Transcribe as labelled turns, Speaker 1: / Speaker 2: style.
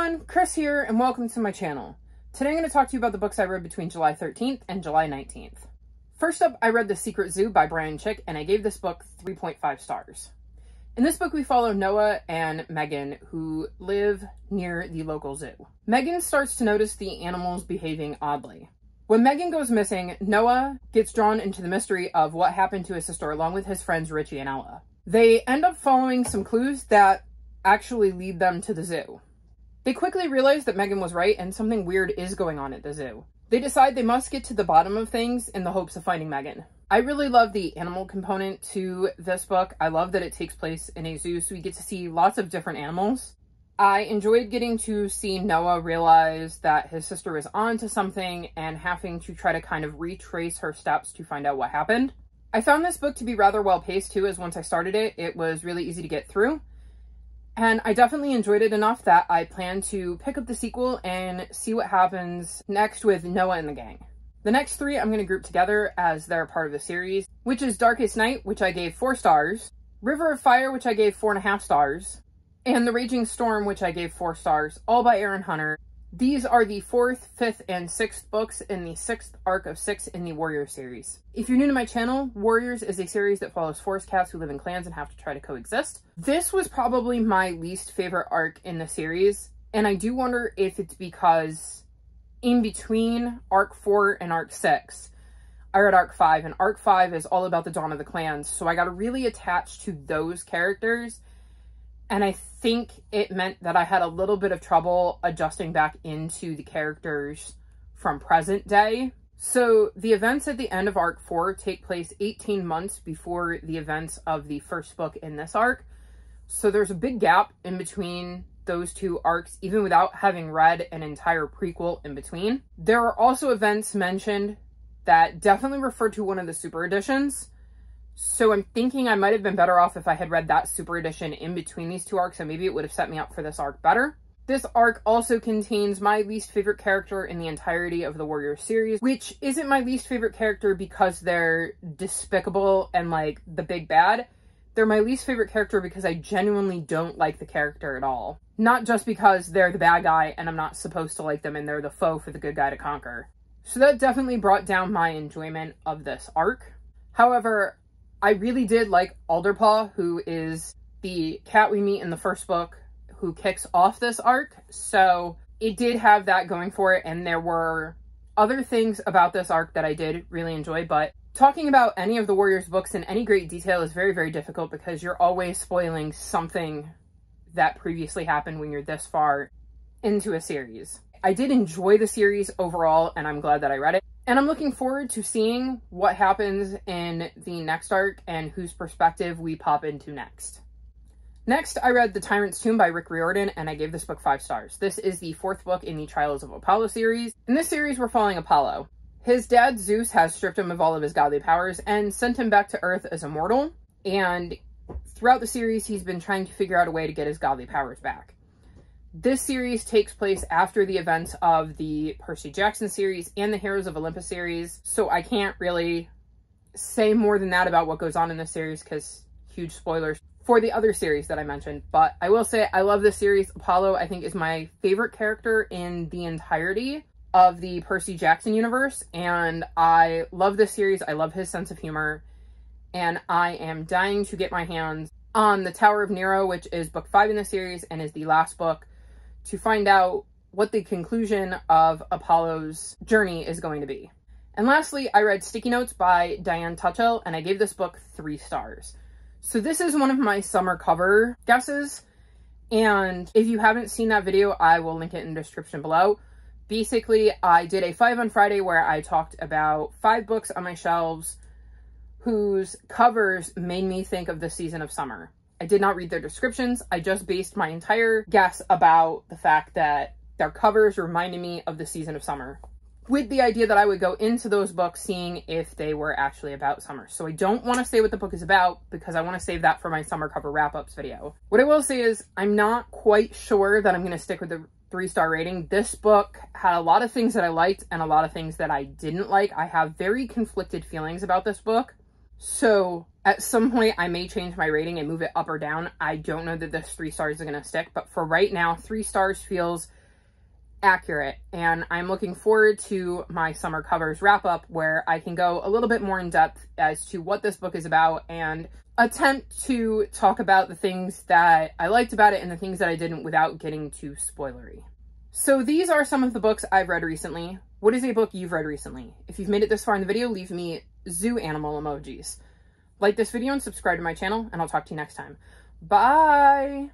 Speaker 1: everyone, Chris here, and welcome to my channel. Today I'm going to talk to you about the books I read between July 13th and July 19th. First up, I read The Secret Zoo by Brian Chick, and I gave this book 3.5 stars. In this book, we follow Noah and Megan, who live near the local zoo. Megan starts to notice the animals behaving oddly. When Megan goes missing, Noah gets drawn into the mystery of what happened to his sister along with his friends Richie and Ella. They end up following some clues that actually lead them to the zoo. They quickly realize that Megan was right and something weird is going on at the zoo. They decide they must get to the bottom of things in the hopes of finding Megan. I really love the animal component to this book. I love that it takes place in a zoo, so we get to see lots of different animals. I enjoyed getting to see Noah realize that his sister was onto something and having to try to kind of retrace her steps to find out what happened. I found this book to be rather well paced too, as once I started it, it was really easy to get through. And I definitely enjoyed it enough that I plan to pick up the sequel and see what happens next with Noah and the gang. The next three I'm going to group together as they're part of the series, which is Darkest Night, which I gave 4 stars, River of Fire, which I gave 4.5 stars, and The Raging Storm, which I gave 4 stars, all by Aaron Hunter. These are the 4th, 5th, and 6th books in the 6th arc of 6 in the Warriors series. If you're new to my channel, Warriors is a series that follows forest cats who live in clans and have to try to coexist. This was probably my least favorite arc in the series, and I do wonder if it's because in between arc 4 and arc 6, I read arc 5, and arc 5 is all about the dawn of the clans, so I got really attached to those characters. And I think it meant that I had a little bit of trouble adjusting back into the characters from present day. So the events at the end of arc 4 take place 18 months before the events of the first book in this arc. So there's a big gap in between those two arcs, even without having read an entire prequel in between. There are also events mentioned that definitely refer to one of the super editions. So I'm thinking I might have been better off if I had read that super edition in between these two arcs, and maybe it would have set me up for this arc better. This arc also contains my least favorite character in the entirety of the Warriors series, which isn't my least favorite character because they're despicable and like the big bad. They're my least favorite character because I genuinely don't like the character at all. Not just because they're the bad guy and I'm not supposed to like them and they're the foe for the good guy to conquer. So that definitely brought down my enjoyment of this arc. However, I really did like Alderpaw, who is the cat we meet in the first book, who kicks off this arc. So it did have that going for it, and there were other things about this arc that I did really enjoy, but talking about any of the Warriors books in any great detail is very, very difficult because you're always spoiling something that previously happened when you're this far into a series. I did enjoy the series overall, and I'm glad that I read it. And I'm looking forward to seeing what happens in the next arc and whose perspective we pop into next. Next, I read The Tyrants Tune by Rick Riordan, and I gave this book 5 stars. This is the 4th book in the Trials of Apollo series. In this series, we're following Apollo. His dad, Zeus, has stripped him of all of his godly powers and sent him back to Earth as a mortal. And throughout the series, he's been trying to figure out a way to get his godly powers back. This series takes place after the events of the Percy Jackson series and the Heroes of Olympus series, so I can't really say more than that about what goes on in this series because huge spoilers for the other series that I mentioned. But I will say I love this series. Apollo, I think, is my favorite character in the entirety of the Percy Jackson universe, and I love this series. I love his sense of humor, and I am dying to get my hands on the Tower of Nero, which is book 5 in the series and is the last book, to find out what the conclusion of Apollo's journey is going to be. And lastly, I read Sticky Notes by Diane Tutchell, and I gave this book 3 stars. So this is one of my summer cover guesses, and if you haven't seen that video, I will link it in the description below. Basically, I did a 5 on Friday where I talked about 5 books on my shelves whose covers made me think of the season of summer. I did not read their descriptions. I just based my entire guess about the fact that their covers reminded me of the season of summer, with the idea that I would go into those books seeing if they were actually about summer. So I don't want to say what the book is about because I want to save that for my summer cover wrap-ups video. What I will say is I'm not quite sure that I'm going to stick with the 3-star rating. This book had a lot of things that I liked and a lot of things that I didn't like. I have very conflicted feelings about this book. So at some point I may change my rating and move it up or down. I don't know that this 3 stars is going to stick, but for right now, 3 stars feels accurate, and I'm looking forward to my summer covers wrap up where I can go a little bit more in depth as to what this book is about and attempt to talk about the things that I liked about it and the things that I didn't without getting too spoilery. So these are some of the books I've read recently. What is a book you've read recently? If you've made it this far in the video, leave me zoo animal emojis. Like this video and subscribe to my channel, and I'll talk to you next time. Bye!